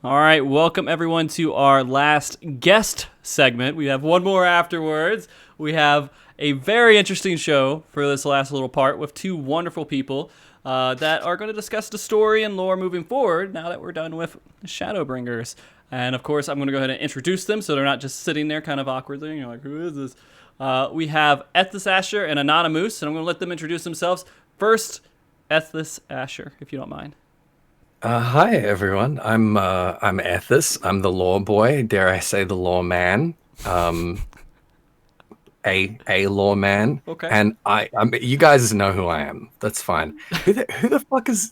All right, welcome everyone to our last guest segment. We have one more afterwards. We have a very interesting show for this last little part with two wonderful people that are going to discuss the story and lore moving forward now that we're done with Shadowbringers. And of course, I'm going to go ahead and introduce them so they're not just sitting there kind of awkwardly. You're like, who is this? We have Ethys Asher and Anonymoose, and I'm going to let them introduce themselves. First, Ethys Asher, if you don't mind. Hi everyone. I'm Ethys. I'm the law boy. Dare I say the law man? A law man. Okay. And you guys know who I am. That's fine. Who the fuck is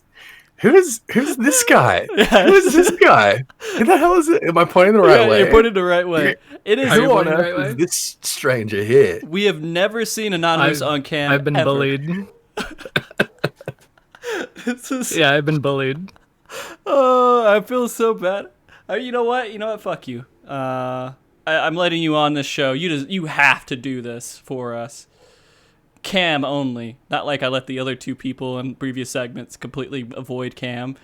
who's this guy? Who is this guy? Who the hell is it? Am I pointing the right way? You're pointing the right way. It is. Who on earth is this stranger here? We have never seen Anonymous on cam. I've been ever. bullied. Yeah, I've been bullied. Oh, I feel so bad. You know what? Fuck you. I'm letting you on this show. You have to do this for us. Cam only. Not like I let the other two people in previous segments completely avoid Cam.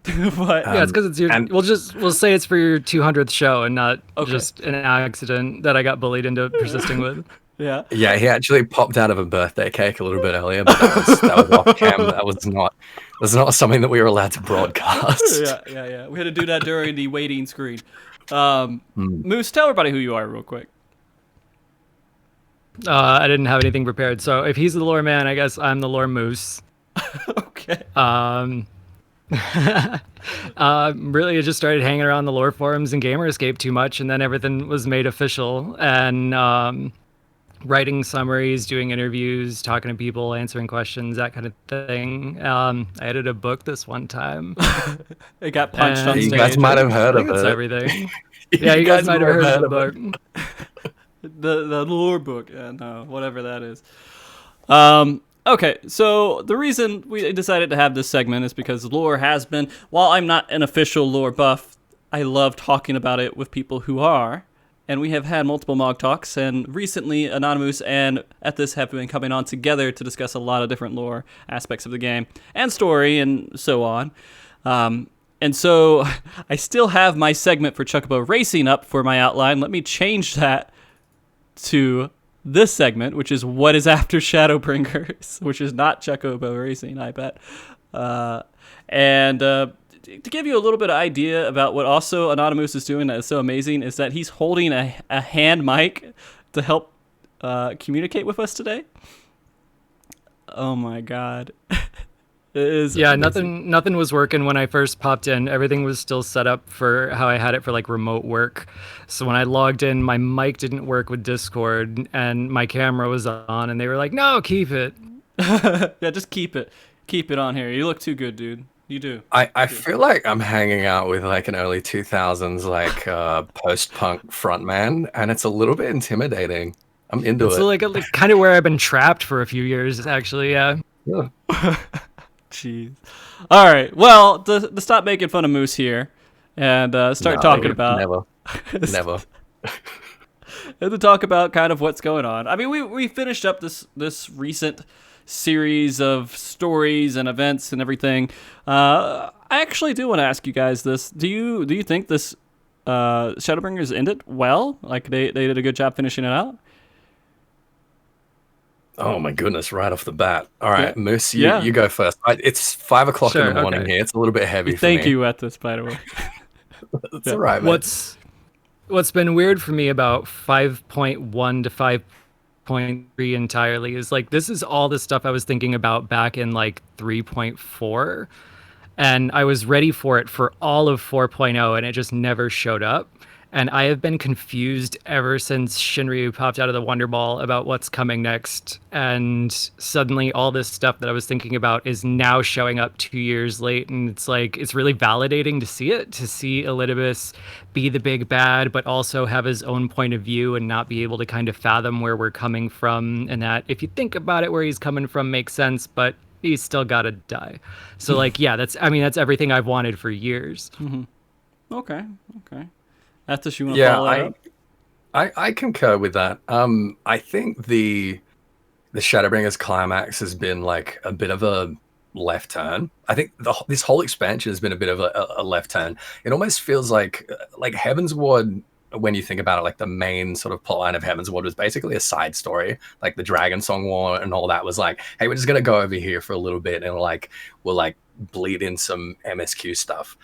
But yeah, it's because it's your. We'll say it's for your 200th show and not just an accident that I got bullied into persisting with. Yeah. Yeah, he actually popped out of a birthday cake a little bit earlier, but that was off cam. That was not something that we were allowed to broadcast. Yeah. We had to do that during the waiting screen. Moose, tell everybody who you are real quick. I didn't have anything prepared, so if he's the lore man, I guess I'm the lore moose. Okay. Really, I just started hanging around the lore forums and Gamerscape too much, and then everything was made official, and writing summaries, doing interviews, talking to people, answering questions, that kind of thing. I edited a book this one time. It got punched on stage. You guys might have heard of it. That's everything. Yeah, you guys might have heard of the book. The lore book, whatever that is. Okay, so the reason we decided to have this segment is because lore has been, while I'm not an official lore buff, I love talking about it with people who are. And we have had multiple MogTalks, and recently Anonymoose and Ethys have been coming on together to discuss a lot of different lore aspects of the game and story and so on. And so I still have my segment for Chocobo Racing up for my outline. Let me change that to this segment, which is what is after Shadowbringers, which is not Chocobo Racing, I bet. To give you a little bit of idea about what also Anonymoose is doing that is so amazing is that he's holding a hand mic to help communicate with us today. Oh my god. It is amazing. Nothing was working when I first popped in. Everything was still set up for how I had it for like remote work. So when I logged in, my mic didn't work with Discord and my camera was on and they were like, "No, keep it." Yeah, just keep it. Keep it on here. You look too good, dude. You do. I feel like I'm hanging out with like an early 2000s like post-punk frontman, and it's a little bit intimidating. I'm into it. So like kind of where I've been trapped for a few years, actually. Yeah. Jeez. All right. Well, to stop making fun of Moose here and start talking about never. And to talk about kind of what's going on. I mean, we finished up this recent series of stories and events and everything. I actually do want to ask you guys this. Do you think this Shadowbringers ended well? Like they did a good job finishing it out? Oh my goodness, right off the bat. All right, Yeah. Moose, you go first. It's 5 o'clock in the morning okay. here. It's a little bit heavy for me. Thank you, Ethys, by the way. It's all right, man. What's been weird for me about 5.1 to 5.3 entirely is like this is all the stuff I was thinking about back in like 3.4, and I was ready for it for all of 4.0 and it just never showed up. And I have been confused ever since Shinryu popped out of the Wonder Ball about what's coming next. And suddenly all this stuff that I was thinking about is now showing up 2 years late. And it's like, it's really validating to see it, to see Elidibus be the big bad, but also have his own point of view and not be able to kind of fathom where we're coming from. And that if you think about it, where he's coming from makes sense, but he's still got to die. So like, yeah, that's everything I've wanted for years. Mm-hmm. Okay. Ethys, you want to follow that up? I concur with that. I think the Shadowbringers climax has been like a bit of a left turn. I think this whole expansion has been a bit of a left turn. It almost feels like Heaven's Ward, when you think about it, like the main sort of plotline of Heaven's Ward was basically a side story. Like the Dragon Song War and all that was like, hey, we're just gonna go over here for a little bit and we'll bleed in some MSQ stuff.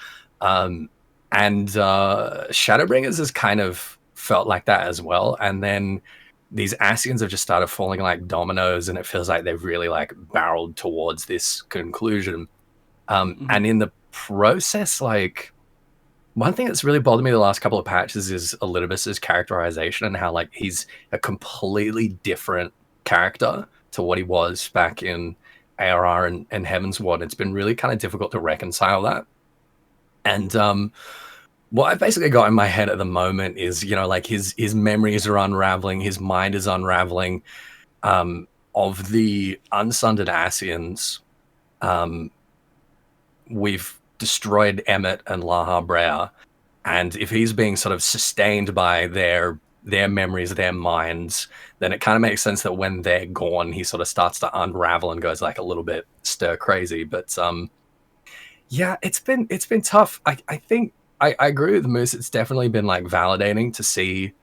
And Shadowbringers has kind of felt like that as well. And then these Ascians have just started falling like dominoes, and it feels like they've really like barreled towards this conclusion. And in the process, like, one thing that's really bothered me the last couple of patches is Elidibus's characterization and how like he's a completely different character to what he was back in ARR and Heaven's Ward. It's been really kind of difficult to reconcile that. And what I've basically got in my head at the moment is, you know, like his memories are unraveling, his mind is unraveling. Of the unsundered Ascians, we've destroyed Emmet and Laha Brea, and if he's being sort of sustained by their memories, their minds, then it kind of makes sense that when they're gone, he sort of starts to unravel and goes like a little bit stir crazy. But yeah, it's been tough. I think I agree with Moose. It's definitely been like validating to see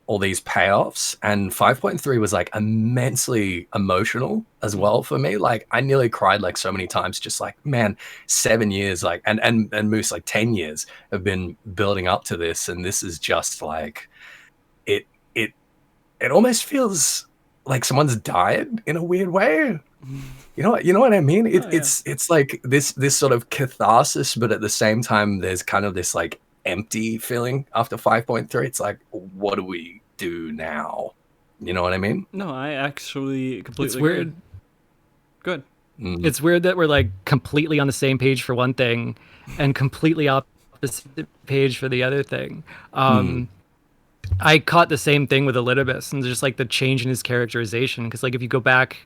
all these payoffs, and 5.3 was like immensely emotional as well for me. Like I nearly cried like so many times, just like, man, 7 years, like, and Moose, like 10 years have been building up to this, and this is just like it almost feels like someone's died in a weird way. You know what I mean? It's like this sort of catharsis, but at the same time, there's kind of this like empty feeling after 5.3. It's like, what do we do now? You know what I mean? No, I actually completely It's weird. agree. Good. It's weird that we're like completely on the same page for one thing and completely opposite page for the other thing. I caught the same thing with Elidibus and just like the change in his characterization. Because like if you go back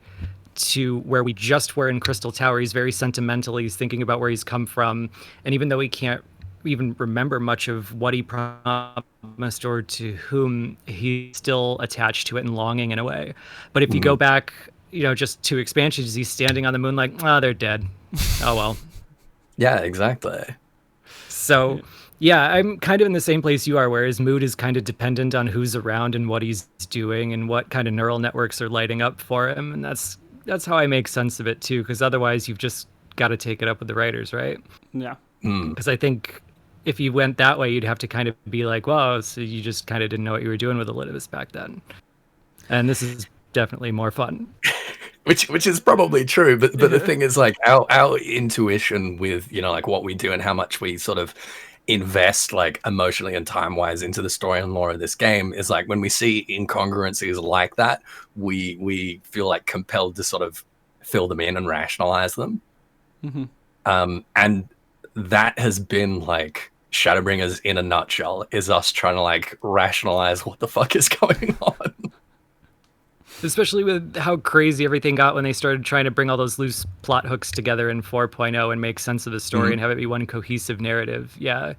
to where we just were in Crystal Tower, he's very sentimental. He's thinking about where he's come from. And even though he can't even remember much of what he promised or to whom, he's still attached to it and longing in a way. But if you go back, you know, just 2 expansions, he's standing on the moon like, they're dead. Oh, well. Yeah, exactly. So, yeah, I'm kind of in the same place you are, where his mood is kind of dependent on who's around and what he's doing and what kind of neural networks are lighting up for him. And that's how I make sense of it, too, because otherwise you've just got to take it up with the writers, right? Yeah. Because I think if you went that way, you'd have to kind of be like, well, so you just kind of didn't know what you were doing with Elidibus back then. And this is definitely more fun. Which is probably true, but the thing is, like, our intuition with, you know, like what we do and how much we sort of invest like emotionally and time-wise into the story and lore of this game is like when we see incongruencies like that, we feel like compelled to sort of fill them in and rationalize them. And that has been like Shadowbringers in a nutshell, is us trying to like rationalize what the fuck is going on. Especially with how crazy everything got when they started trying to bring all those loose plot hooks together in 4.0 and make sense of the story and have it be one cohesive narrative. Yeah.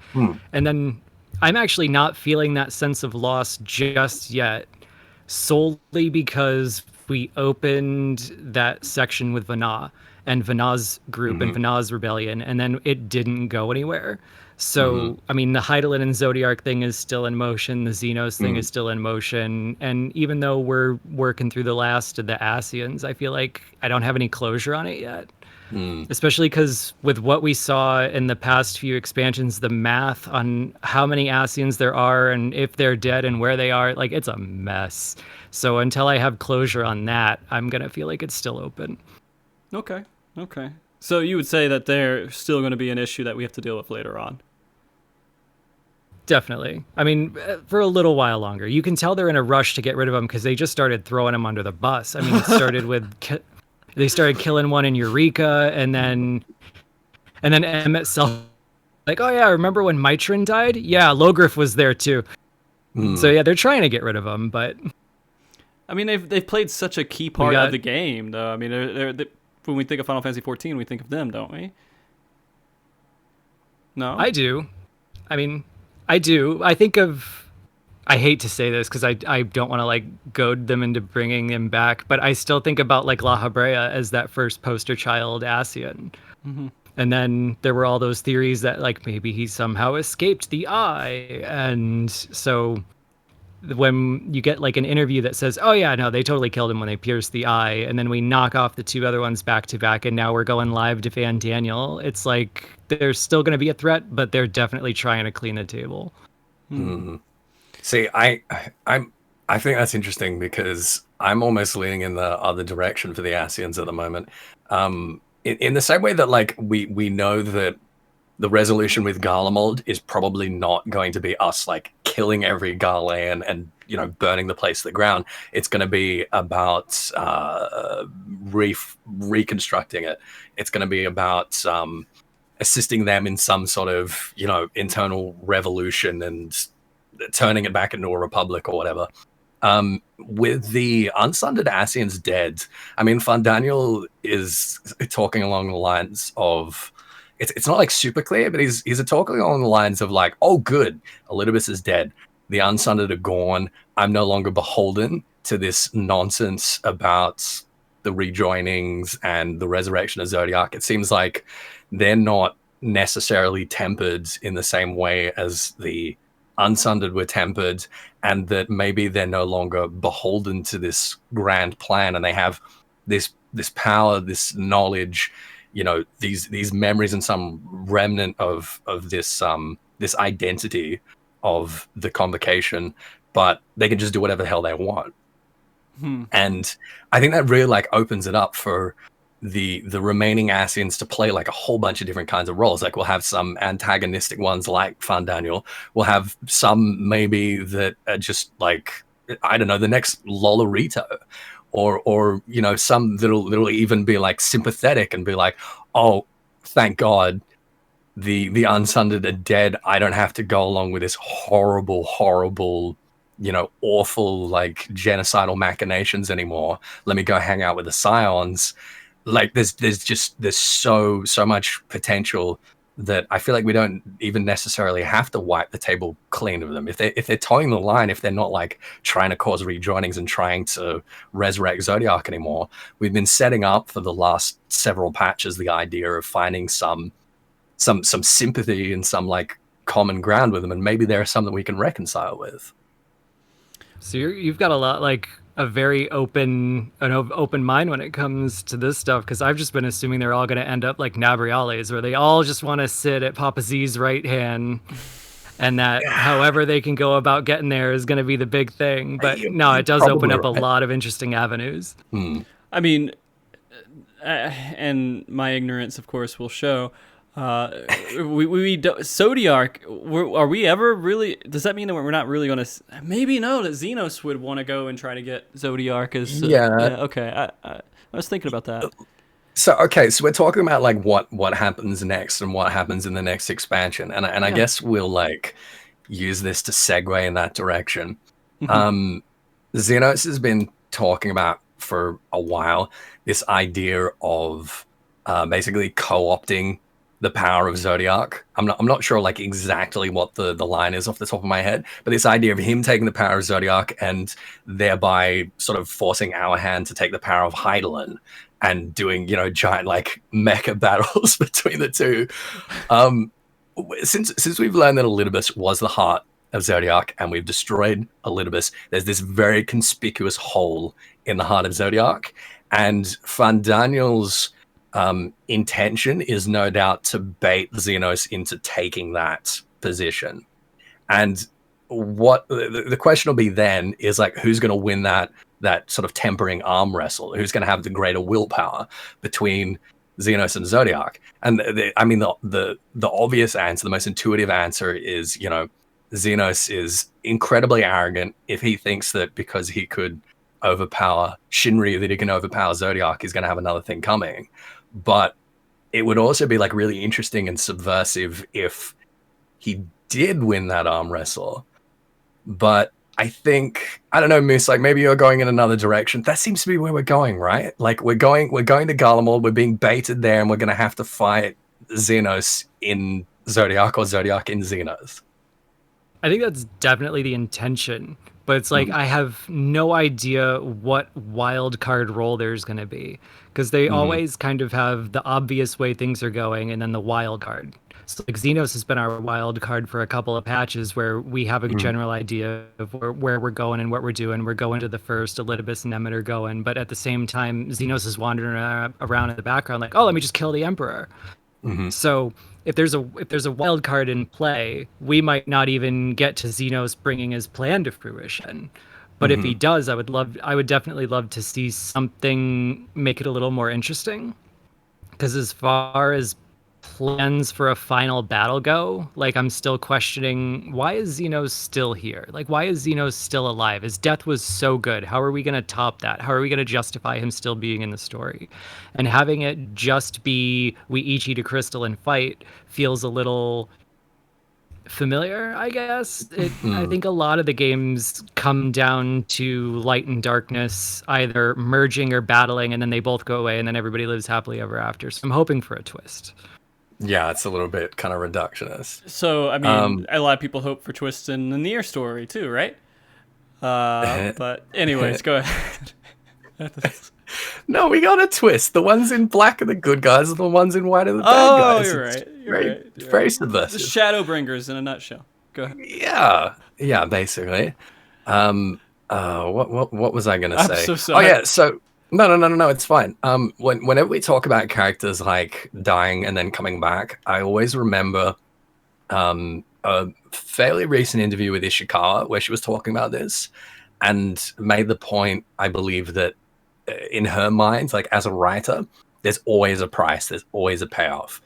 And then I'm actually not feeling that sense of loss just yet, solely because we opened that section with Vana and Vana's group and Vana's rebellion, and then it didn't go anywhere. So, I mean, the Hydaelyn and Zodiark thing is still in motion. The Xenos thing is still in motion. And even though we're working through the last of the Ascians, I feel like I don't have any closure on it yet. Especially because with what we saw in the past few expansions, the math on how many Ascians there are and if they're dead and where they are, like, it's a mess. So until I have closure on that, I'm going to feel like it's still open. Okay. So you would say that they're still going to be an issue that we have to deal with later on? Definitely. I mean, for a little while longer. You can tell they're in a rush to get rid of them because they just started throwing them under the bus. I mean, it started with they started killing one in Eureka, and then Emmett self like, oh yeah, remember when Mitron died? Yeah, Logriff was there too. So yeah, they're trying to get rid of them, but I mean, they've played such a key part of the game, though. I mean, they're when we think of Final Fantasy XIV, we think of them, don't we? No, I do. I mean, I do. I think of I hate to say this because I don't want to like goad them into bringing him back, but I still think about like La Habrea as that first poster child Ascian. And then there were all those theories that like maybe he somehow escaped the eye. And so when you get like an interview that says, oh yeah, no, they totally killed him when they pierced the eye, and then we knock off the two other ones back to back, and now we're going live to Van Daniel, it's like there's still going to be a threat, but they're definitely trying to clean the table. See, I think that's interesting because I'm almost leaning in the other direction for the Ascians at the moment. In the same way that like we know that the resolution with Garlemald is probably not going to be us like killing every Garlean and burning the place to the ground. It's going to be about reconstructing it. It's going to be about assisting them in some sort of internal revolution and turning it back into a republic or whatever. With the Unsundered Ascians dead, I mean, Fandaniel is talking along the lines of, it's not like super clear, but he's talking along the lines of like, oh, good, Elidibus is dead. The Unsundered are gone. I'm no longer beholden to this nonsense about the rejoinings and the resurrection of Zodiac. It seems like they're not necessarily tempered in the same way as the Unsundered were tempered, and that maybe they're no longer beholden to this grand plan, and they have this power, this knowledge, these memories and some remnant of this this identity of the Convocation, but they can just do whatever the hell they want. And I think that really like opens it up for the remaining Ascians to play like a whole bunch of different kinds of roles. Like we'll have some antagonistic ones like Fandaniel. We'll have some maybe that are just like, I don't know, the next Lolorito, or some that'll even be like sympathetic and be like, oh, thank God the Unsundered are dead. I don't have to go along with this horrible, awful like genocidal machinations anymore. Let me go hang out with the Scions. Like there's so much potential that I feel like we don't even necessarily have to wipe the table clean of them. If they're towing the line, if they're not like trying to cause rejoinings and trying to resurrect Zodiac anymore, we've been setting up for the last several patches the idea of finding some sympathy and some like common ground with them, and maybe there are some that we can reconcile with. So you've got a lot like a very open mind when it comes to this stuff, because I've just been assuming they're all going to end up like Nabriales, where they all just want to sit at Papa Z's right hand, and that however they can go about getting there is going to be the big thing. But no, it does open up a lot of interesting avenues. I mean, and my ignorance, of course, will show. Zodiac, are we ever really, does that mean that we're not really going to, maybe no, that Xenos would want to go and try to get Zodiac as okay, I was thinking about that. So we're talking about like what happens next and what happens in the next expansion, and I guess we'll like use this to segue in that direction. Xenos has been talking about for a while this idea of basically co-opting the power of Zodiac. I'm not sure like exactly what the line is off the top of my head, but this idea of him taking the power of Zodiac and thereby sort of forcing our hand to take the power of Heidelin and doing giant like mecha battles between the two. Since we've learned that Elidibus was the heart of Zodiac and we've destroyed Elidibus, there's this very conspicuous hole in the heart of Zodiac, and Fandaniel's intention is no doubt to bait Xenos into taking that position. And what the question will be then is like, who's going to win that sort of tempering arm wrestle? Who's going to have the greater willpower between Xenos and Zodiac? And the obvious answer, the most intuitive answer is, Xenos is incredibly arrogant if he thinks that because he could overpower Shinryu, that he can overpower Zodiac, he's going to have another thing coming. But it would also be like really interesting and subversive if he did win that arm wrestle. But I think, I don't know, Moose, like maybe you're going in another direction. That seems to be where we're going, right? Like we're going to Garlemald, we're being baited there, and we're going to have to fight Xenos in Zodiac or Zodiac in Xenos. I think that's definitely the intention, but it's like I have no idea what wild card role there's going to be, because they Mhm. always kind of have the obvious way things are going and then the wild card. So like Xenos has been our wild card for a couple of patches where we have a Mhm. general idea of where we're going and what we're doing. We're going to the first, Elidibus and Emmett are going, but at the same time, Xenos is wandering around in the background like, oh, let me just kill the Emperor. Mhm. So if there's a wild card in play, we might not even get to Xenos bringing his plan to fruition. But if he Mhm. does, I would definitely love to see something make it a little more interesting. Because as far as plans for a final battle go, like I'm still questioning, why is Xenos still here? Like why is Xenos still alive? His death was so good. How are we going to top that? How are we going to justify him still being in the story? And having it just be we each eat a crystal and fight feels a little familiar, I guess. I Mm. think a lot of the games come down to light and darkness either merging or battling, and then they both go away and then everybody lives happily ever after. So I'm hoping for a twist. Yeah, it's a little bit kind of reductionist. So, I mean, Um, a lot of people hope for twists in the Nier story too, right? But anyways, go ahead. no, we got a twist. The ones in black are the good guys, and the ones in white are the bad Oh, guys. you're It's right. You're very, right. You're very right. The subversive. Shadowbringers in a nutshell. Go ahead. Yeah, yeah, basically. Um, what was I gonna I'm say? so Oh sorry. yeah, so no, it's fine. Whenever we talk about characters like dying and then coming back, I always remember a fairly recent interview with Ishikawa where she was talking about this and made the point, I believe, that in her mind, like as a writer, there's always a price, there's always a payoff,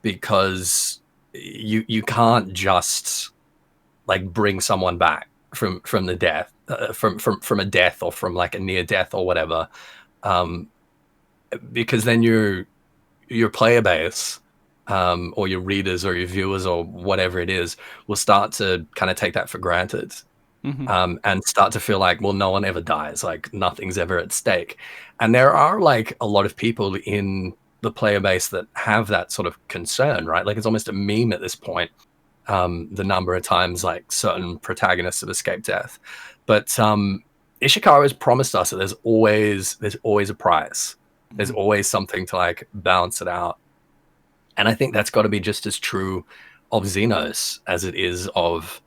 because you can't just like bring someone back from the death, from a death or from like a near death or whatever, um, because then your player base, or your readers or your viewers or whatever it is, will start to kind of take that for granted, Hmm. and start to feel like, well, no one ever dies, like nothing's ever at stake. And there are like a lot of people in the player base that have that sort of concern, right? Like it's almost a meme at this point, the number of times like certain protagonists have escaped death. But Ishikawa has promised us that there's always a prize. There's Hmm. always something to like balance it out. And I think that's got to be just as true of Xenos as it is of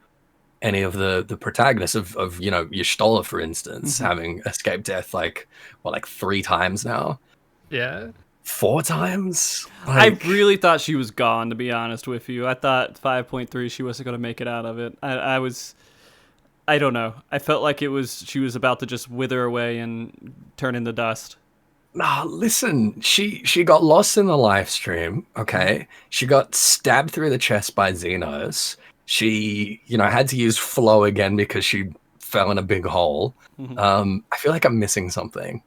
any of the protagonists of Y'shtola, for instance, Hmm. having escaped death like 3 times now, Yeah. 4 times. I Like, really thought she was gone, to be honest with you. I thought 5.3 she wasn't going to make it out of it. I don't know. I felt like she was about to just wither away and turn into dust. nah, listen, she got lost in the live stream. Hmm. Okay, she got stabbed through the chest by Xenos. She, had to use flow again because she fell in a big hole. Hmm. I feel like I'm missing something.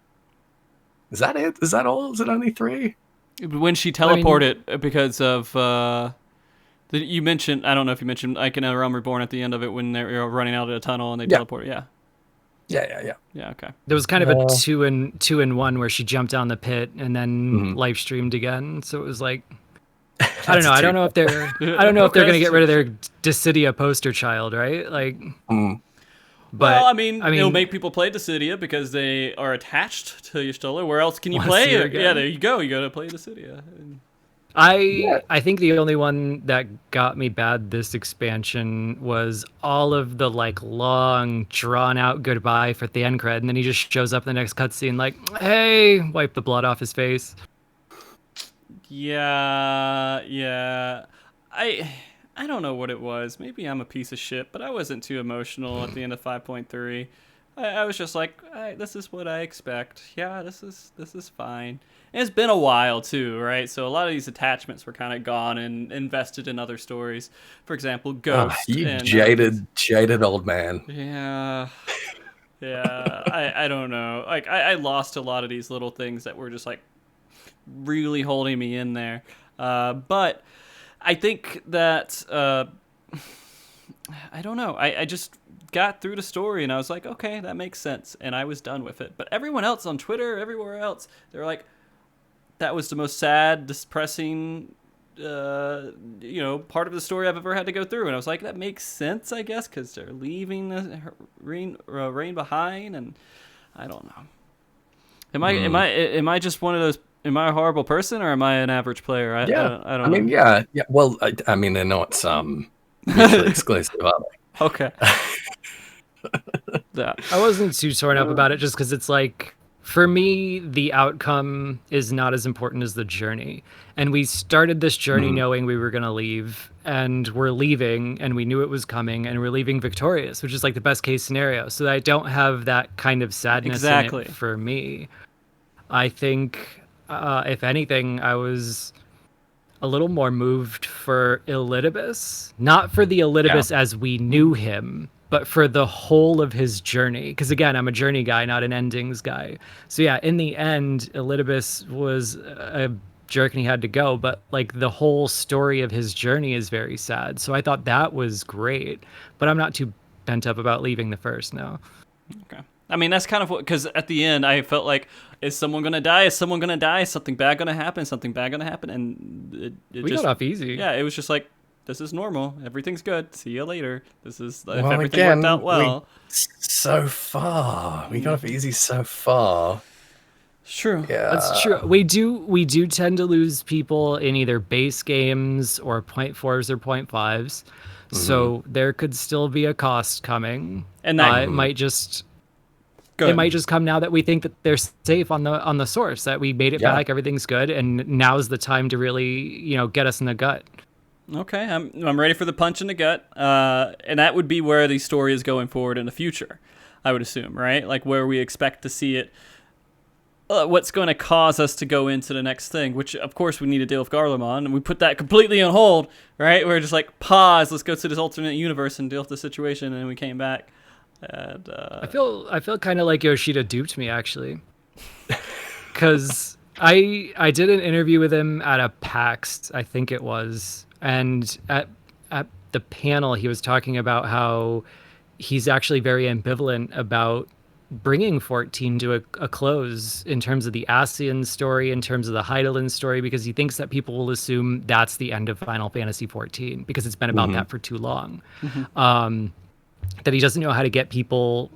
Is that it? Is that all? Is it only 3? When she I mean, teleported because of you mentioned, I don't know if you mentioned Ike and Realm Reborn at the end of it when they were running out of the tunnel and they Yeah, teleported. Yeah. yeah. Yeah, okay. there was kind of a Uh, two in one where she jumped down the pit and then mhm. live streamed again. So it was like I don't That's know. a I don't two. know if they're Okay, gonna that's get rid of too. their Dissidia poster child, right? Like, Mm. Well, but I I mean, it'll mean, make people play Dissidia because they are attached to Y'shtola. Where else can you want to see play her it? Yeah, again. there you go. You got to play Dissidia. Yeah. I think the only one that got me bad this expansion was all of the like long drawn out goodbye for Thancred, and then he just shows up in the next cutscene like, "Hey," wipe the blood off his face. Yeah, yeah. I I don't know what it was. Maybe I'm a piece of shit, but I wasn't too emotional at the end of 5.3. I was just like, this is what I expect. Yeah, this is fine. And it's been a while too, right? So a lot of these attachments were kind of gone and invested in other stories. For example, Ghost You and jaded old man. yeah, yeah. I don't know. Like I lost a lot of these little things that were just like really holding me in there. But I think that I don't know. I just got through the story and I was like, okay, that makes sense, and I was done with it. But everyone else on Twitter, everywhere else, they're like, that was the most sad, depressing part of the story I've ever had to go through. And I was like, that makes sense, I guess, because they're leaving the rain behind, and I don't know. Am I just one of those? Am I a horrible person, or am I an average player? I don't know. mean, yeah. Well, I mean, they're not mutually exclusive, are they? Okay. Yeah. I wasn't too torn up about it just because it's like, for me, the outcome is not as important as the journey. And we started this journey knowing we were going to leave, and we're leaving, and we knew it was coming, and we're leaving victorious, which is like the best case scenario. So that I don't have that kind of sadness in it for me. I think, if anything, I was a little more moved for Elidibus, not for the Elidibus as we knew him, but for the whole of his journey. Because again, I'm a journey guy, not an endings guy. So yeah, in the end, Elidibus was a jerk and he had to go, but like the whole story of his journey is very sad. So I thought that was great, but I'm not too bent up about leaving the first now. Okay. I mean, that's kind of what, because at the end, I felt like, is someone going to die? Is someone going to die? Is something bad going to happen? Something bad going to happen? And we got off easy. Yeah, it was just like, this is normal. Everything's good. See you later. This is, if everything worked out well. So far. We got off easy so far. True. Yeah. That's true. We do tend to lose people in either base games or 0.4s or 0.5s. So there could still be a cost coming. And that might just... It might just come now that we think that they're safe on the source, that we made it back, everything's good, and now's the time to really, get us in the gut. Okay, I'm ready for the punch in the gut, and that would be where the story is going forward in the future, I would assume, right? Like where we expect to see it. What's going to cause us to go into the next thing, which of course we need to deal with Garlemald, and we put that completely on hold, right? We're just like, pause, let's go to this alternate universe and deal with the situation, and then we came back. And, I feel kind of like Yoshida duped me, actually, because I did an interview with him at a PAX, I think it was, and at the panel he was talking about how he's actually very ambivalent about bringing 14 to a close in terms of the Ascian story, in terms of the Hydaelyn story, because he thinks that people will assume that's the end of Final Fantasy 14 because it's been about that for too long. That he doesn't know how to get people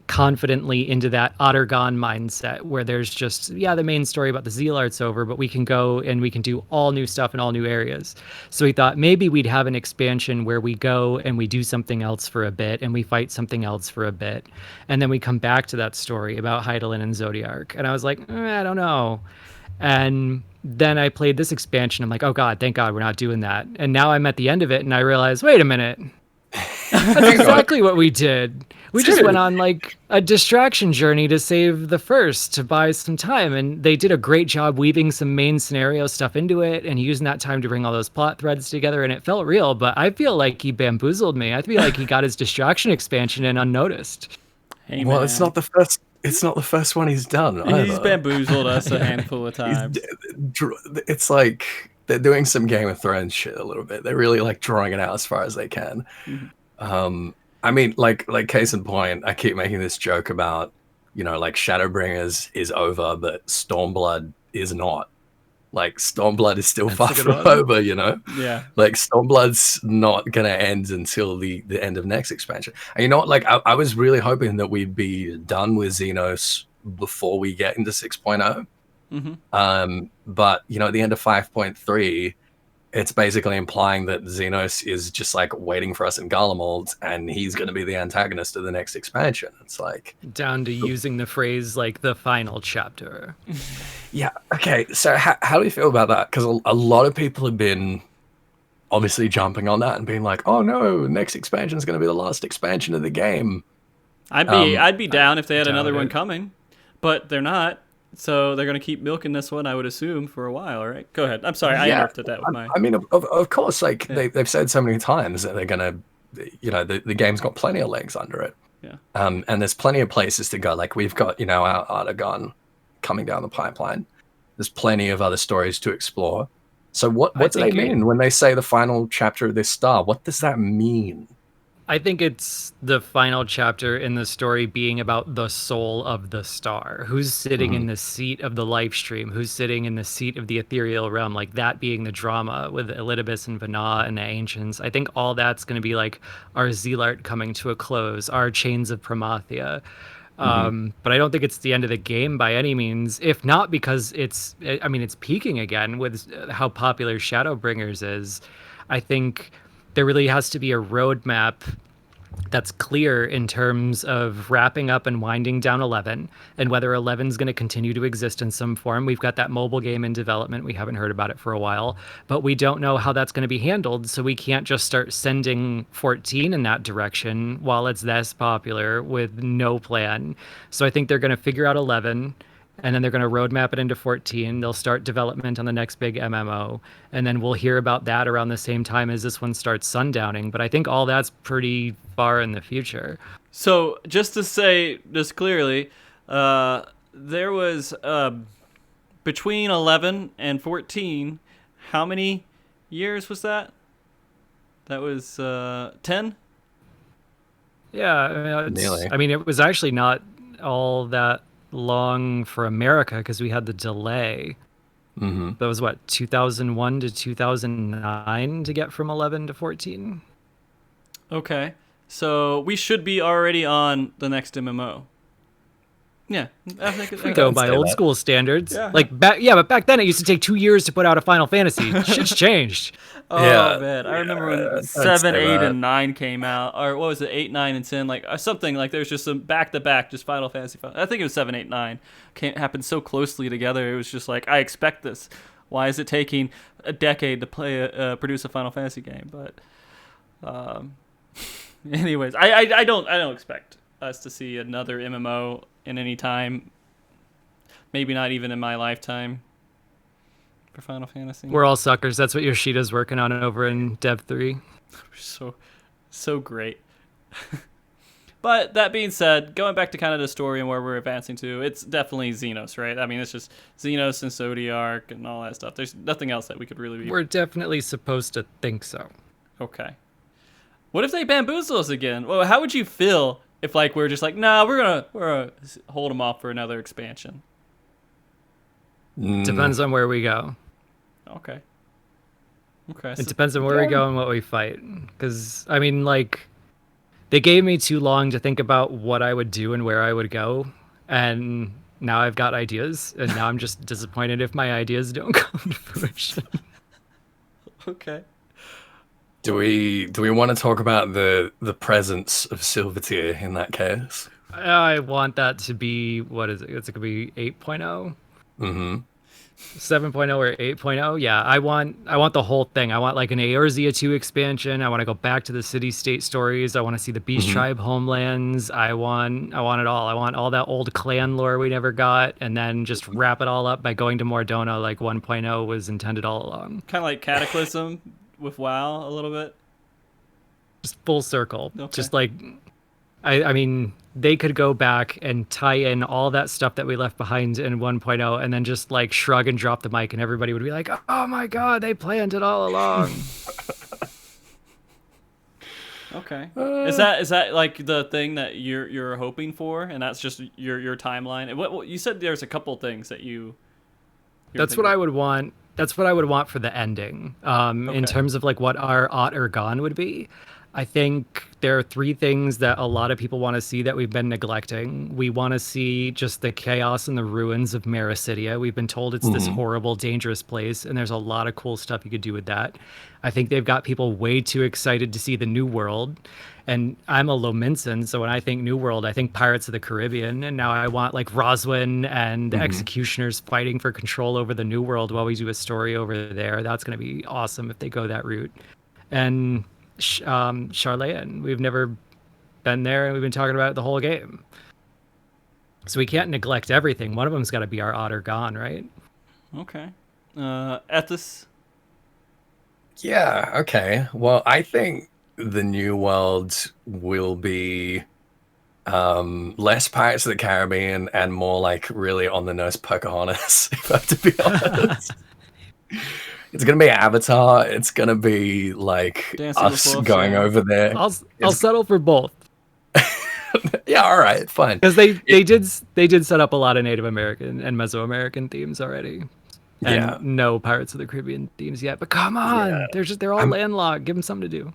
confidently into that Ottergon mindset where there's just, the main story about the Zealart's over, but we can go and we can do all new stuff in all new areas. So he thought maybe we'd have an expansion where we go and we do something else for a bit and we fight something else for a bit. And then we come back to that story about Hydaelyn and Zodiark. And I was like, I don't know. And then I played this expansion. I'm like, oh God, thank God we're not doing that. And now I'm at the end of it and I realize, wait a minute. That's exactly what we did. We just went on like a distraction journey to save the first, to buy some time, and they did a great job weaving some main scenario stuff into it and using that time to bring all those plot threads together, and it felt real. But I feel like he bamboozled me. I feel like he got his distraction expansion in unnoticed. Hey, well, it's not the first. It's not the first one he's done. He's either. Bamboozled us a handful of times. It's like they're doing some Game of Thrones shit a little bit. They're really like drawing it out as far as they can. I mean, like case in point, I keep making this joke about, like Shadowbringers is over, but Stormblood is not. Like Stormblood is still far from over, Yeah. Like Stormblood's not gonna end until the end of next expansion. And you know what? Like I was really hoping that we'd be done with Xenos before we get into 6.0. But at the end of 5.3, it's basically implying that Xenos is just like waiting for us in Garlemald, and he's going to be the antagonist of the next expansion. It's like down to using the phrase like the final chapter. Yeah. Okay. So how do you feel about that? Because a lot of people have been obviously jumping on that and being like, "Oh no, next expansion is going to be the last expansion of the game." I'd be down if they had another one coming, but they're not. So they're going to keep milking this one, I would assume, for a while, right? Go ahead. I'm sorry, I interrupted that with my... I mean, of course, like, they've said so many times that they're going to... the game's got plenty of legs under it. Yeah. And there's plenty of places to go. Like, we've got, our Artagon coming down the pipeline. There's plenty of other stories to explore. So what do they mean when they say the final chapter of this star? What does that mean? I think it's the final chapter in the story being about the soul of the star. Who's sitting in the seat of the life stream? Who's sitting in the seat of the ethereal realm? Like that being the drama with Elidibus and Vana and the Ancients. I think all that's going to be like our Zealart coming to a close, our Chains of Promathia. But I don't think it's the end of the game by any means. If not, because it's peaking again with how popular Shadowbringers is. I think there really has to be a roadmap that's clear in terms of wrapping up and winding down 11 and whether 11 is going to continue to exist in some form. We've got that mobile game in development. We haven't heard about it for a while, but we don't know how that's going to be handled. So we can't just start sending 14 in that direction while it's this popular with no plan. So I think they're going to figure out 11 and then they're going to roadmap it into 14. They'll start development on the next big MMO, and then we'll hear about that around the same time as this one starts sundowning. But I think all that's pretty far in the future. So just to say this clearly, there was between 11 and 14, how many years was that? That was 10? Yeah, Nearly. I mean, it was actually not all that long for America because we had the delay. That was what, 2001 to 2009 to get from 11 to 14. Okay. So we should be already on the next MMO. Yeah, I think We go by say old that. school standards. Yeah. Like but back then it used to take 2 years to put out a Final Fantasy. Shit's changed. Oh Yeah, man, I remember yeah, when I'd 7, say 8, that. and 9 came out, or what was it, 8, 9, and 10, like something like there's just some back to back, just Final Fantasy. I think it was 7, 8, 9. Happened so closely together. It was just like I expect this. Why is it taking a decade to produce a Final Fantasy game? But, anyways, I don't expect us to see another MMO in any time. Maybe not even in my lifetime. For Final Fantasy. We're all suckers. That's what Yoshida's working on over in Dev 3. So great. But that being said, going back to kind of the story and where we're advancing to, it's definitely Xenos, right? I mean, it's just Xenos and Zodiac and all that stuff. There's nothing else that we could really be. We're definitely supposed to think so. Okay. What if they bamboozle us again? Well, how would you feel if like we're just like, nah, we're gonna hold them off for another expansion? Depends on where we go. Okay. Okay. It depends on where we go and what we fight. Because, I mean, like, they gave me too long to think about what I would do and where I would go. And now I've got ideas. And now I'm just disappointed if my ideas don't come to fruition. Okay. Do we want to talk about the presence of Silvertier in that case? I want that to be, what is it? It's going to be 8.0? 7.0 or 8.0. Yeah, I want the whole thing. I want like an Eorzea 2 expansion. I want to go back to the city-state stories. I want to see the Beast Tribe homelands. I want it all. I want all that old clan lore we never got, and then just wrap it all up by going to Mordona like 1.0 was intended all along. Kind of like Cataclysm with WoW a little bit. Just full circle. Okay. Just like, I mean, they could go back and tie in all that stuff that we left behind in 1.0 and then just like shrug and drop the mic and everybody would be like, oh my God, they planned it all along. Okay. Is that like the thing that you're hoping for, and that's just your timeline? And what you said, there's a couple things that you're That's what I would want. That's what I would want for the ending. In terms of like what our Ot or Gone would be. I think there are 3 things that a lot of people want to see that we've been neglecting. We want to see just the chaos and the ruins of Marasidia. We've been told it's this horrible, dangerous place, and there's a lot of cool stuff you could do with that. I think they've got people way too excited to see the New World. And I'm a Lominsan, so when I think New World, I think Pirates of the Caribbean. And now I want like Roswin and the Executioners fighting for control over the New World while we do a story over there. That's going to be awesome if they go that route. And Charlayan, we've never been there, and we've been talking about it the whole game. So we can't neglect everything. One of them's got to be our Ot or Gone, right? Okay. Ethys. Yeah, okay. Well, I think the New World will be less Pirates of the Caribbean and more like really on the nose Pocahontas, if I have to be honest. It's gonna be Avatar. It's gonna be like Dancing with us Wolves, going yeah. over there. I'll settle for both. Yeah, all right, fine. Because they did set up a lot of Native American and Mesoamerican themes already, and Yeah. no Pirates of the Caribbean themes yet. But come on, they're all landlocked. Give them something to do.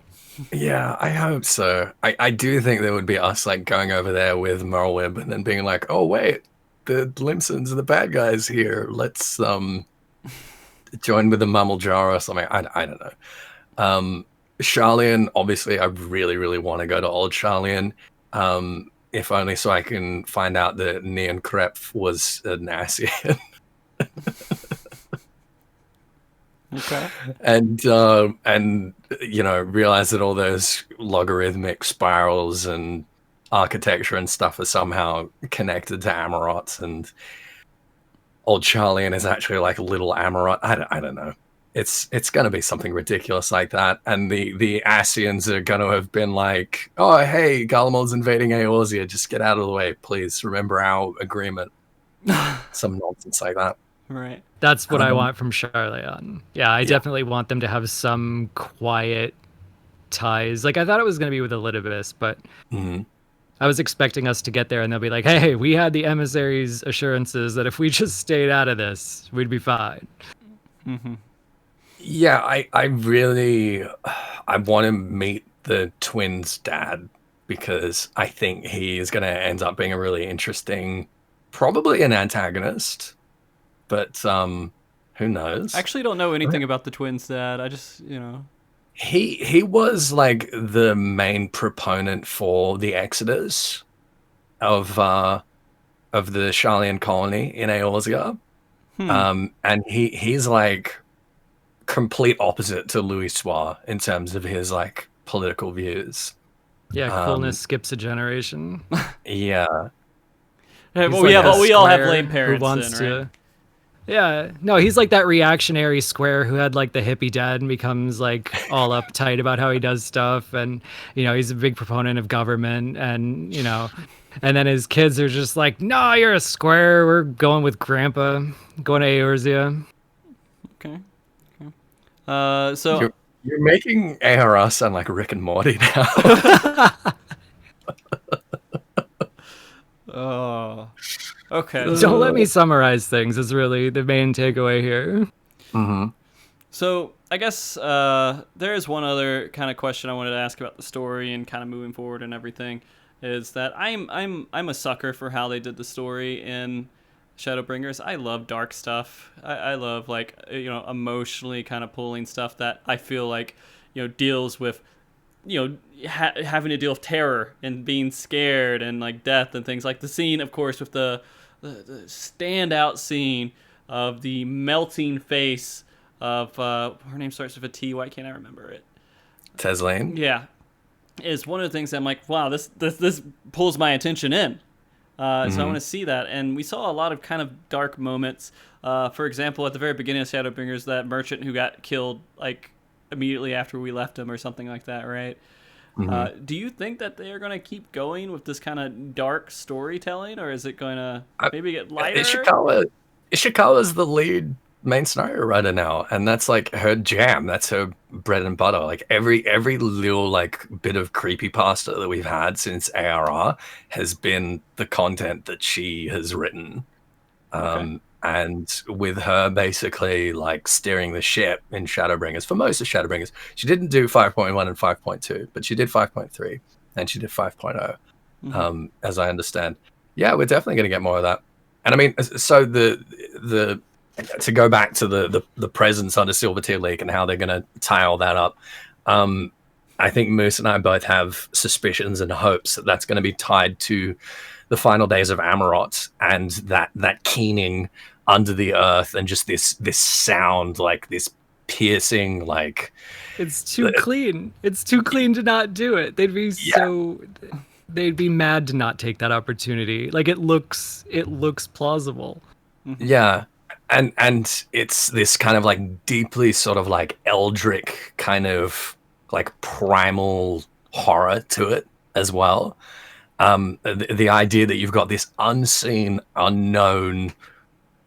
Yeah, I hope so. I do think there would be us like going over there with Merlwib and then being like, oh wait, the Limsons are the bad guys here. Let's join with the Mammal or something. I don't know. Charlian, obviously, I really, really want to go to Old Charlian. If only so I can find out that Neon Krepf was an Asian. Okay. And you know, realize that all those logarithmic spirals and architecture and stuff are somehow connected to Amarot, and Old Charlian is actually like little Amarot. I don't know. It's going to be something ridiculous like that, and the Asians are going to have been like, oh hey, Garlemald's invading Eorzea, just get out of the way, please. Remember our agreement. Some nonsense like that. Right. That's what I want from Charlian. Yeah, I definitely want them to have some quiet ties. Like I thought it was going to be with Elidibus, but I was expecting us to get there and they'll be like, hey, we had the emissaries' assurances that if we just stayed out of this, we'd be fine. Yeah, I really I want to meet the twins' dad because I think he is going to end up being a really interesting, probably an antagonist, but who knows? I actually don't know anything about the twins' dad. I just, you know. He was like the main proponent for the exodus of the Charlian colony in Eorzea. And he's like complete opposite to Louis Soir in terms of his like political views. Yeah, coolness skips a generation. Yeah. Hey, well, like we all have square lame who parents wants then, right? to. Yeah, no, he's like that reactionary square who had like the hippie dad and becomes like all uptight about how he does stuff, and you know he's a big proponent of government, and you know, and then his kids are just like, no, you're a square. We're going with Grandpa, going to Eorzea. Okay. So You're making ARR sound like Rick and Morty now. oh, okay. Don't let me summarize things. Is really the main takeaway here. So I guess there is one other kind of question I wanted to ask about the story and kind of moving forward and everything. Is that I'm a sucker for how they did the story in Shadowbringers. I love dark stuff. I love like emotionally kind of pulling stuff that I feel like deals with having to deal with terror and being scared and like death and things, like the scene, of course, with the standout scene of the melting face of her name starts with a T. Why can't I remember it? Teslaine? Yeah, is one of the things that I'm like, wow, this pulls my attention in. So I want to see that. And we saw a lot of kind of dark moments. For example, at the very beginning of Shadowbringers, that merchant who got killed like immediately after we left him or something like that, right? Do you think that they're going to keep going with this kind of dark storytelling, or is it going to maybe get lighter? Ishikawa's the lead main scenario writer now, and that's like her jam. That's her bread and butter. Like every little like bit of creepypasta that we've had since ARR has been the content that she has written. And with her basically like steering the ship in Shadowbringers for most of Shadowbringers, she didn't do 5.1 and 5.2, but she did 5.3 and she did 5.0, as I understand. Yeah, we're definitely going to get more of that. And I mean, so the to go back to the presence under Silvertear League and how they're going to tie all that up, I think Moose and I both have suspicions and hopes that that's going to be tied to the final days of Amarot and that keening under the earth and just this sound, like this piercing, like it's too clean. It's too clean to not do it. They'd be mad to not take that opportunity. Like it looks plausible. Yeah. And it's this kind of like deeply sort of like eldritch kind of like primal horror to it as well. The idea that you've got this unseen, unknown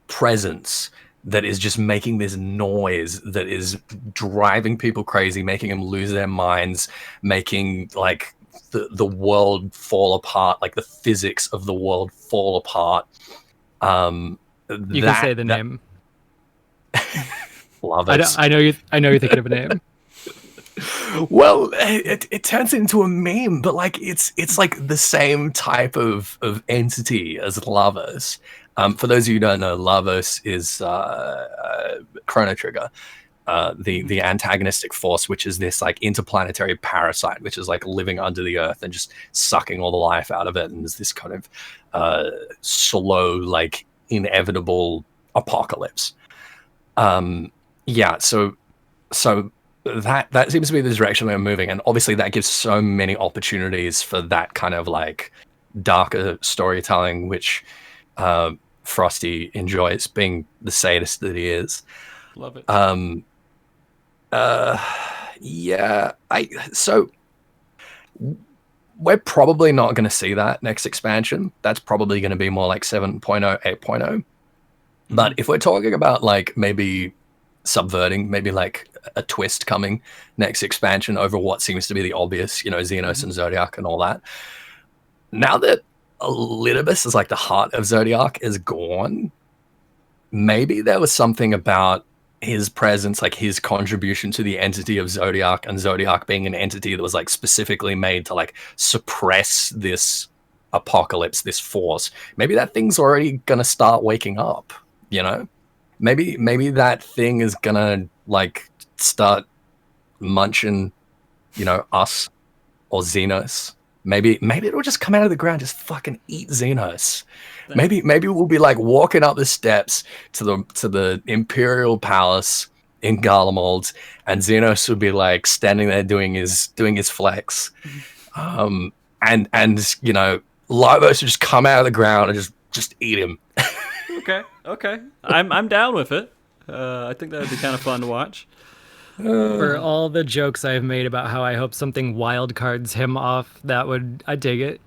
presence that is just making this noise that is driving people crazy, making them lose their minds, making like the world fall apart, like the physics of the world fall apart. You can say the name. Love it. I know you're thinking of a name. Well, it turns into a meme, but like it's like the same type of entity as Lavos. For those of you who don't know, Lavos is Chrono Trigger, the antagonistic force, which is this like interplanetary parasite, which is like living under the earth and just sucking all the life out of it, and there's this kind of slow, like inevitable apocalypse. Yeah, so that seems to be the direction we're moving, and obviously that gives so many opportunities for that kind of like darker storytelling, which Frosty enjoys, being the sadist that he is. Love it. Yeah, so we're probably not going to see that next expansion. That's probably going to be more like 7.0, 8.0. But if we're talking about like maybe subverting, maybe like a twist coming next expansion over what seems to be the obvious, you know, Xenos and Zodiac and all that. Now that Elidibus is like the heart of Zodiac is gone, maybe there was something about his presence, like his contribution to the entity of Zodiac, and Zodiac being an entity that was like specifically made to like suppress this apocalypse, this force. Maybe that thing's already gonna start waking up, you know? Maybe that thing is gonna like start munching, you know, us or Xenos. Maybe it'll just come out of the ground, just fucking eat Xenos. Maybe we'll be like walking up the steps to the Imperial Palace in Garlemald, and Xenos would be like standing there doing his flex, and you know, Lavos would just come out of the ground and just eat him. Okay. I'm down with it. I think that would be kind of fun to watch. For all the jokes I've made about how I hope something wild cards him off, I'd dig it.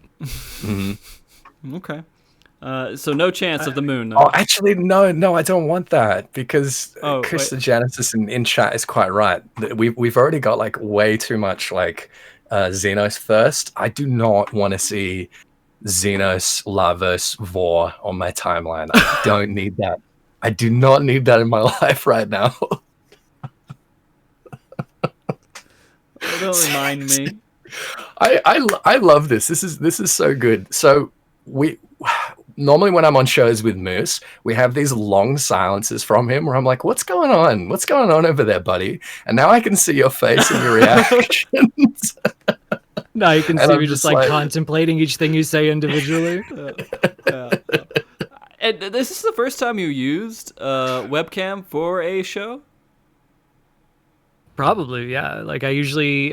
Okay. So no chance of the moon. Though. Oh, actually, no, I don't want that, because Chris the Genesis in chat is quite right. We've already got like way too much like Xenos first. I do not want to see Xenos, Lavos, Vor on my timeline. I don't need that. I do not need that in my life right now. Don't remind me. I love this. This is so good. So we normally when I'm on shows with Moose, we have these long silences from him where I'm like, "What's going on? What's going on over there, buddy?" And now I can see your face and your reactions. Now you can see me just like contemplating each thing you say individually. And this is the first time you used webcam for a show? Probably, yeah. Like I usually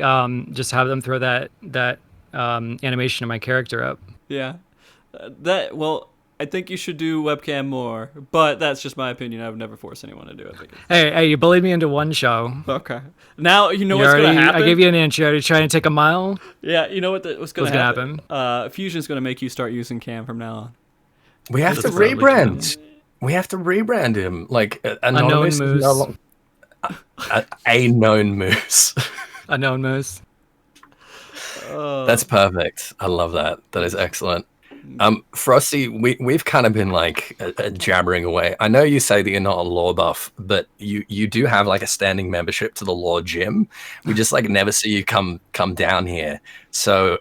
just have them throw that animation of my character up. Yeah. I think you should do webcam more, but that's just my opinion. I would never force anyone to do it. Hey, you bullied me into one show. Okay. Now you know what's going to happen. I gave you an inch. You're already trying to take a mile. Yeah, you know what's going to happen. Fusion's going to make you start using cam from now on. We have to rebrand. We have to rebrand him. Like Anonymous. A known moose. A known moose. That's perfect. I love that. That is excellent. Frosty, we've kind of been like jabbering away. I know you say that you're not a lore buff, but you do have like a standing membership to the lore gym. We just like never see you come down here. So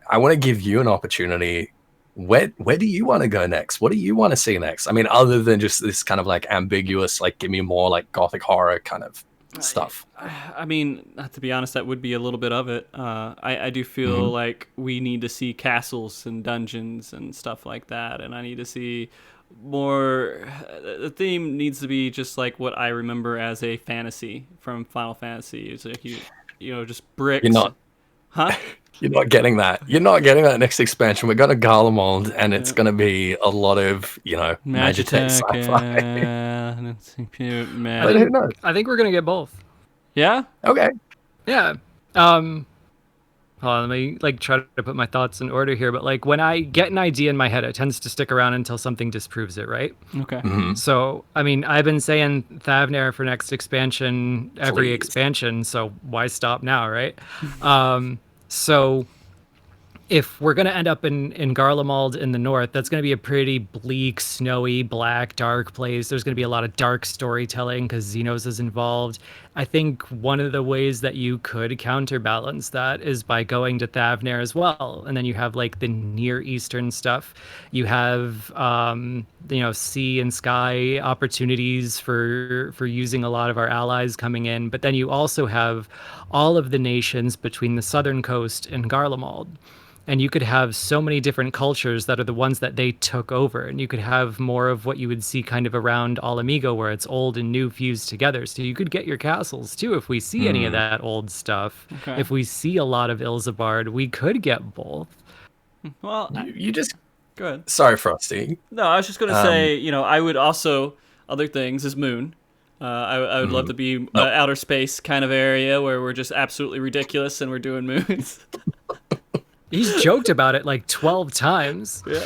I want to give you an opportunity. Where do you want to go next? What do you want to see next? I mean, other than just this kind of like ambiguous, like give me more like gothic horror kind of stuff. I mean, to be honest, that would be a little bit of it. I do feel like we need to see castles and dungeons and stuff like that, and I need to see more. The theme needs to be just like what I remember as a fantasy from Final Fantasy. It's like you know, just bricks. You're not, huh? You're not getting that. You're not getting that next expansion. We're going to Garlemald, and it's going to be a lot of, you know, Magitech sci-fi. But who knows? I think we're going to get both. Yeah? Okay. Yeah. hold on, let me like try to put my thoughts in order here. But like when I get an idea in my head, it tends to stick around until something disproves it, right? Okay. So I mean, I've been saying Thavnair for next expansion, every Please. expansion. So why stop now, right? So if we're going to end up in Garlemald in the north, that's going to be a pretty bleak, snowy, black, dark place. There's going to be a lot of dark storytelling because Xenos is involved. I think one of the ways that you could counterbalance that is by going to Thavnair as well. And then you have like the Near Eastern stuff. You have, sea and sky opportunities for using a lot of our allies coming in. But then you also have all of the nations between the southern coast and Garlemald. And you could have so many different cultures that are the ones that they took over. And you could have more of what you would see kind of around Alamigo, where it's old and new fused together. So you could get your castles, too, if we see any of that old stuff. Okay. If we see a lot of Ilzabard, we could get both. Well, You just... go ahead. Sorry, Frosty. No, I was just going to say, I would also, other things is Moon. I would love to be outer space kind of area where we're just absolutely ridiculous and we're doing moons. He's joked about it like 12 times. Yeah.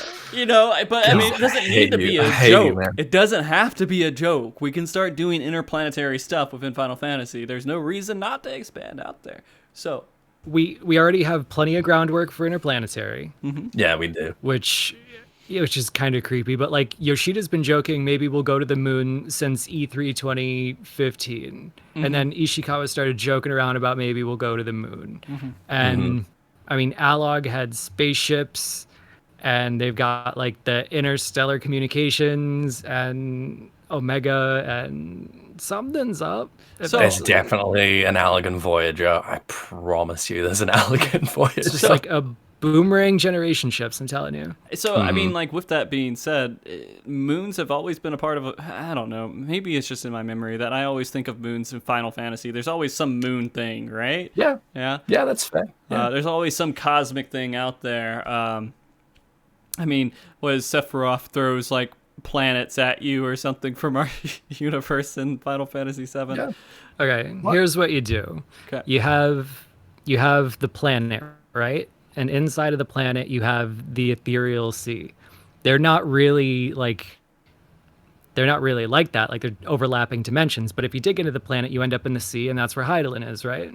But I mean, it doesn't need to be a hate joke. you, man. It doesn't have to be a joke. We can start doing interplanetary stuff within Final Fantasy. There's no reason not to expand out there. So We already have plenty of groundwork for interplanetary. Yeah, we do. Which is kind of creepy, but like Yoshida's been joking maybe we'll go to the moon since E3 2015, and then Ishikawa started joking around about maybe we'll go to the moon. And I mean, Alog had spaceships, and they've got like the interstellar communications and Omega, and something's up. So- There's definitely an Allegan Voyager. I promise you, there's an Allegan Voyager. It's just like a boomerang generation ships, I'm telling you. So, I mean, like, with that being said, moons have always been a part of I don't know, maybe it's just in my memory that I always think of moons in Final Fantasy. There's always some moon thing, right? Yeah, that's fair. Yeah. There's always some cosmic thing out there. I mean, Sephiroth throws, like, planets at you or something from our universe in Final Fantasy VII? Yeah. Okay, here's what you do. Okay. You have the planet, right? And inside of the planet, you have the ethereal sea. They're not really like that. Like they're overlapping dimensions. But if you dig into the planet, you end up in the sea, and that's where Hydaelyn is, right?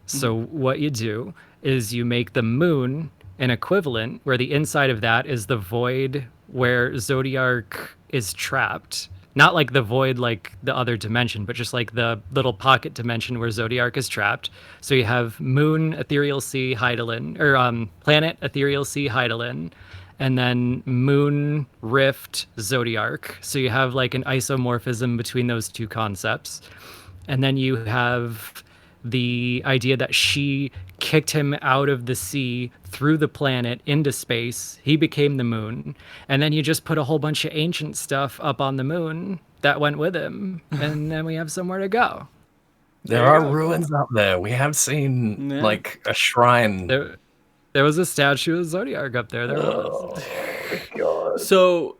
So what you do is you make the moon an equivalent where the inside of that is the void where Zodiark is trapped. Not like the void like the other dimension, but just like the little pocket dimension where Zodiark is trapped. So you have Moon, Ethereal Sea, Hydaelyn, or Planet, Ethereal Sea, Hydaelyn, and then Moon, Rift, Zodiark. So you have like an isomorphism between those two concepts. And then you have the idea that she kicked him out of the sea through the planet into space. He became the moon. And then you just put a whole bunch of ancient stuff up on the moon that went with him. And then we have somewhere to go. There are ruins up there. We have seen like a shrine. There was a statue of Zodiark up there. There was. God. So,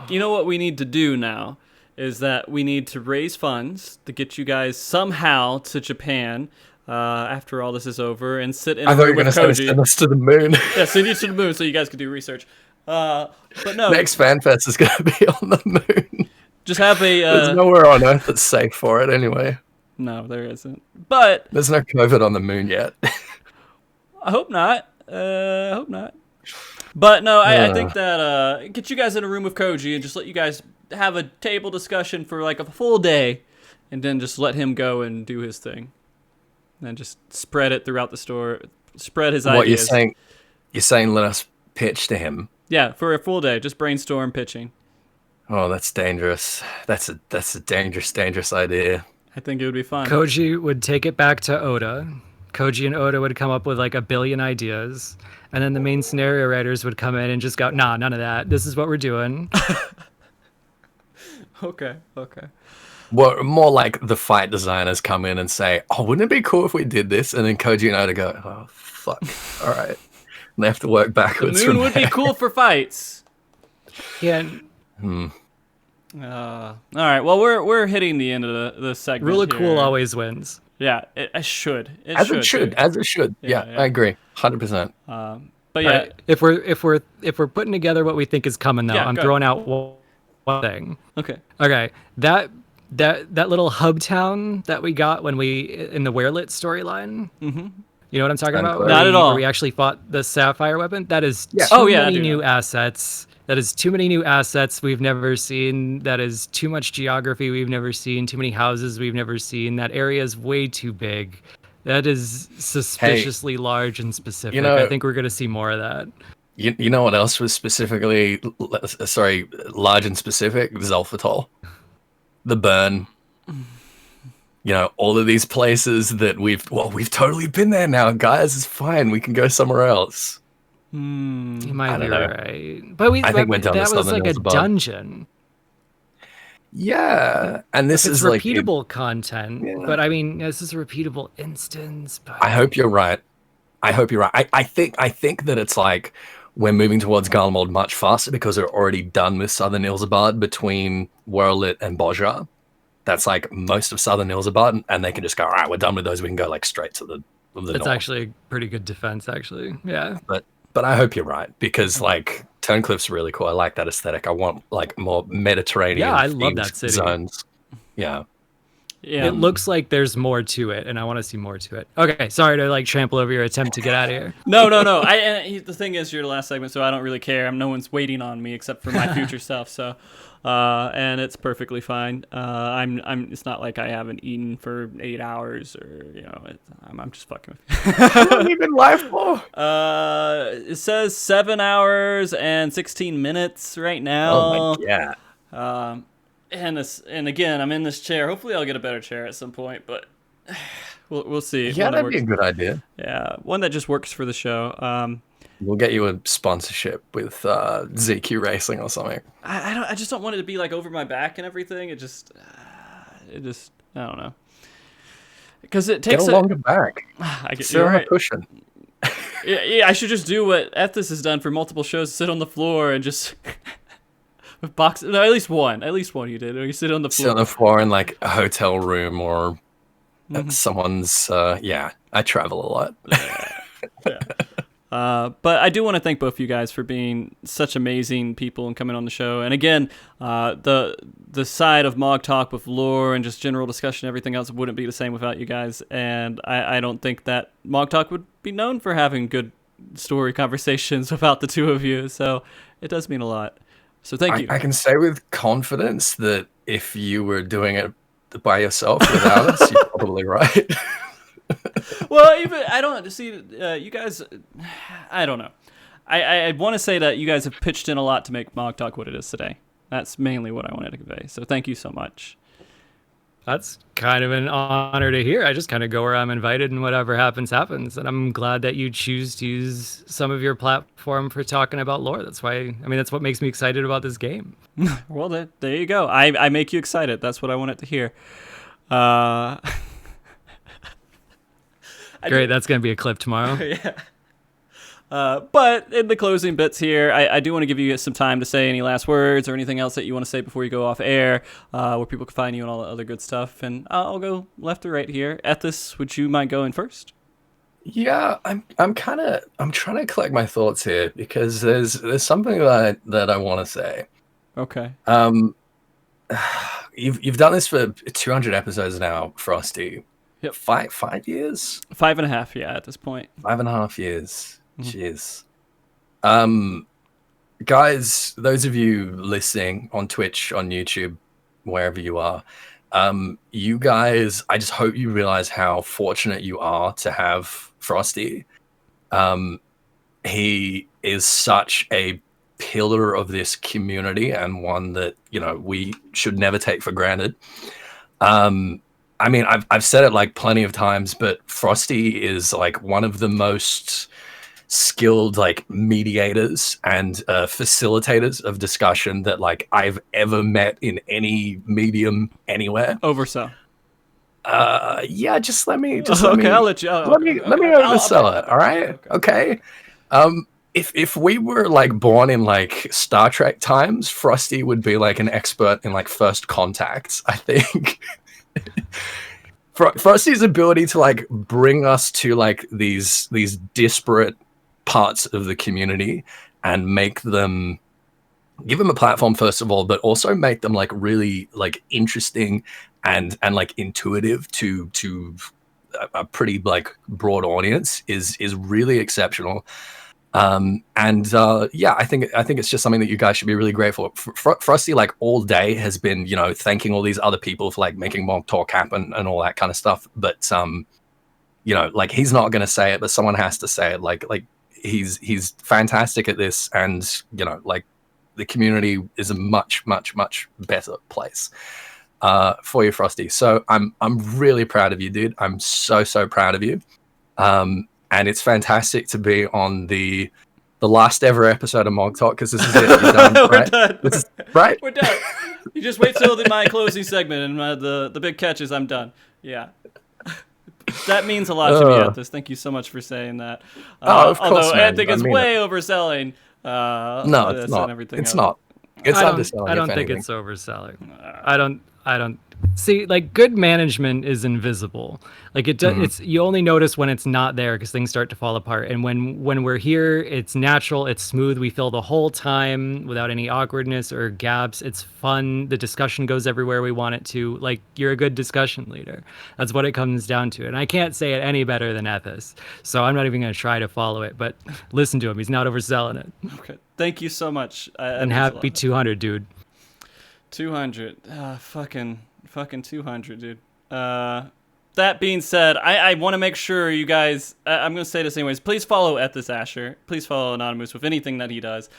you know what we need to do now is that we need to raise funds to get you guys somehow to Japan after all this is over and sit in a I thought you room were going with to send Koji. us to the moon. Yeah, send you to the moon so you guys can do research. But no, Next FanFest is going to be on the moon. just have a... There's nowhere on Earth that's safe for it anyway. No, there isn't. But There's no COVID on the moon yet. I hope not. But no, I think that get you guys in a room with Koji and just let you guys have a table discussion for like a full day, and then just let him go and do his thing, and then just spread it throughout the store. Spread his ideas. What you're saying? You're saying let us pitch to him? Yeah, for a full day, just brainstorm pitching. Oh, that's dangerous. That's a dangerous idea. I think it would be fun. Koji would take it back to Oda. Koji and Oda would come up with like a billion ideas. And then the main scenario writers would come in and just go, nah, none of that. This is what we're doing. Okay. Well, more like the fight designers come in and say, oh, wouldn't it be cool if we did this? And then Koji and Oda go, oh, fuck. All right. And they have to work The backwards moon from would there. be cool for fights. Yeah. All right. Well, we're hitting the end of the segment. Rule of here. cool always wins. Yeah, it should. As it should. Yeah, I agree, 100%. But yeah, right, if we're putting together what we think is coming, though, I'm throwing out one thing. Okay. Okay, that little hub town that we got when we in the Werelit storyline. Mm-hmm. You know what I'm talking about? Not at all. Where we actually fought the Sapphire weapon. That is too many new assets. That is too many new assets we've never seen. That is too much geography we've never seen. Too many houses we've never seen. That area is way too big. That is suspiciously large and specific. I think we're going to see more of that. You know what else was specifically, large and specific? Zolfitol. The burn. All of these places that we've totally been there now, guys. It's fine. We can go somewhere else. You might be right. But I think that was like a dungeon. Yeah, and this is repeatable content. Yeah. But I mean, this is a repeatable instance. But I hope you're right. I think that it's like we're moving towards Garlemald much faster because we're already done with Southern Ilzabad between Werelit and Bojar. That's like most of Southern Ilzabad, and they can just go, all right, we're done with those. We can go like straight to the north. It's actually a pretty good defense, actually. Yeah. But I hope you're right, because like Turncliffe's really cool. I like that aesthetic. I want like more Mediterranean. Yeah, I love that city. Zones. Yeah. It looks like there's more to it, and I want to see more to it. Okay, sorry to like trample over your attempt to get out of here. No. The thing is, you're the last segment, so I don't really care. No one's waiting on me except for my future self. So, and it's perfectly fine. I'm. It's not like I haven't eaten for 8 hours, or I'm just fucking with you. How long have you been live for? It says 7 hours and 16 minutes right now. Oh my god. And again, I'm in this chair. Hopefully, I'll get a better chair at some point, but we'll see. Yeah, that'd be a good idea. Yeah, one that just works for the show. We'll get you a sponsorship with ZQ Racing or something. I just don't want it to be like over my back and everything. It just I don't know. Because it takes a longer back. I get sit on a cushion. Yeah, I should just do what Ethys has done for multiple shows: sit on the floor and just. Box. No, at least one you did. Or you sit on the floor. Sit on the floor in like a hotel room or someone's. I travel a lot. Yeah. But I do want to thank both of you guys for being such amazing people and coming on the show. And again, the side of MogTalk with lore and just general discussion, everything else wouldn't be the same without you guys. And I don't think that MogTalk would be known for having good story conversations without the two of you. So it does mean a lot. So thank you. I can say with confidence that if you were doing it by yourself without us, you're probably right. Well, even I don't see you guys. I don't know. I want to say that you guys have pitched in a lot to make MogTalk what it is today. That's mainly what I wanted to convey. So thank you so much. That's kind of an honor to hear. I just kind of go where I'm invited, and whatever happens, happens. And I'm glad that you choose to use some of your platform for talking about lore. That's what makes me excited about this game. Well, there you go. I make you excited. That's what I wanted to hear. Great. That's going to be a clip tomorrow. Yeah. But in the closing bits here, I do want to give you some time to say any last words or anything else that you want to say before you go off air, where people can find you and all the other good stuff. And I'll go left to right here. Ethys, would you mind going first? Yeah, I'm trying to collect my thoughts here because there's something that I want to say. Okay. You've done this for 200 episodes now, Frosty. Yep. 5 years? 5.5, yeah, at this point. 5.5 years. Jeez. Guys, those of you listening on Twitch, on YouTube, wherever you are, you guys, I just hope you realize how fortunate you are to have Frosty. He is such a pillar of this community and one that, we should never take for granted. I mean, I've said it like plenty of times, but Frosty is like one of the most skilled like mediators and facilitators of discussion that like I've ever met in any medium anywhere. Oversell. Yeah, just let me. I'll let you. Let me oversell it. All right. Okay. If we were like born in like Star Trek times, Frosty would be like an expert in like first contacts, I think. Frosty's ability to like bring us to like these disparate parts of the community and make them, give them a platform first of all, but also make them like really like interesting and like intuitive to a pretty like broad audience is really exceptional. Yeah, I think it's just something that you guys should be really grateful for. Frosty, like all day, has been, you know, thanking all these other people for like making MogTalk happen and all that kind of stuff. But you know, like he's not going to say it, but someone has to say it. Like he's fantastic at this, and you know, like the community is a much better place for you, Frosty. So I'm really proud of you, dude. I'm so proud of you. And it's fantastic to be on the last ever episode of MogTalk, because this is it. You're done, We're right? done. Right? We're done. You just wait till my closing segment, and the big catch is I'm done. Yeah. That means a lot to me, Ethys. Thank you so much for saying that. Of course, although man. I think it's way overselling. No, it's not. And everything It's else. not. It's underselling. I don't think it's overselling. I don't see, like, good management is invisible. Like it's you only notice when it's not there because things start to fall apart. And when we're here, it's natural, it's smooth. We fill the whole time without any awkwardness or gaps. It's fun. The discussion goes everywhere we want it to. Like, you're a good discussion leader. That's what it comes down to. And I can't say it any better than Ethys. So I'm not even going to try to follow it. But listen to him. He's not overselling it. Okay. Thank you so much. And happy 200, dude. 200. Fucking 200, dude. That being said, I want to make sure you guys, I'm going to say this anyways, please follow Ethys Asher. Please follow Anonymoose with anything that he does.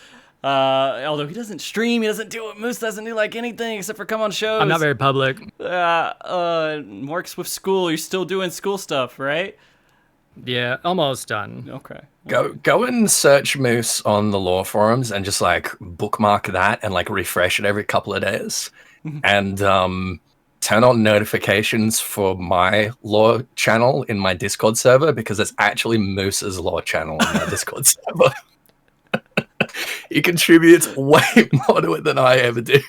Although he doesn't stream, he doesn't do it. Moose doesn't do like anything except for come on shows. I'm not very public. Works with school. You're still doing school stuff, right? Yeah, almost done. Okay. Go and search Moose on the lore forums and just like bookmark that and like refresh it every couple of days. And turn on notifications for my lore channel in my Discord server, because it's actually Moose's lore channel in my Discord server. He contributes way more to it than I ever do.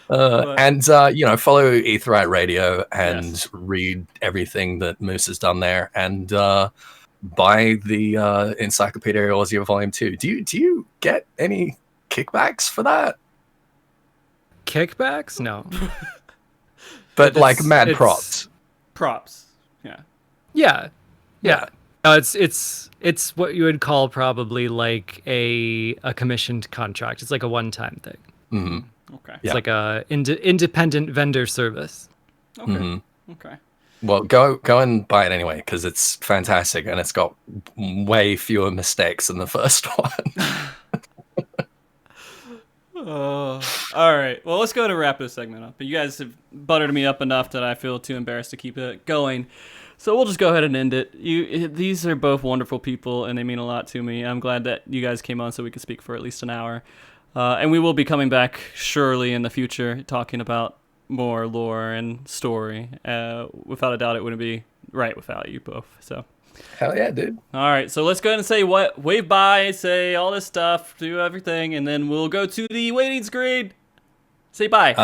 And you know, follow Etherite Radio and read everything that Moose has done there, and buy the Encyclopedia Aussie Volume 2. Do you get any kickbacks for that? Kickbacks? No. But like mad props. Props. Yeah. Yeah. It's what you would call probably like a commissioned contract. It's like a one-time thing. Mm-hmm. Okay. It's like a independent vendor service. Okay. Mm-hmm. Okay. Well, go and buy it anyway, because it's fantastic and it's got way fewer mistakes than the first one. All right. Well, let's go to wrap this segment up. But you guys have buttered me up enough that I feel too embarrassed to keep it going. So we'll just go ahead and end it. These are both wonderful people, and they mean a lot to me. I'm glad that you guys came on so we could speak for at least an hour. And we will be coming back surely in the future, talking about more lore and story. Without a doubt, it wouldn't be right without you both. So. Hell yeah, dude. All right, so let's go ahead and say wave bye, say all this stuff, do everything, and then we'll go to the waiting screen. Say bye.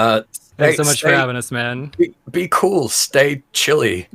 Thanks so much for having us, man. Be cool. Stay chilly.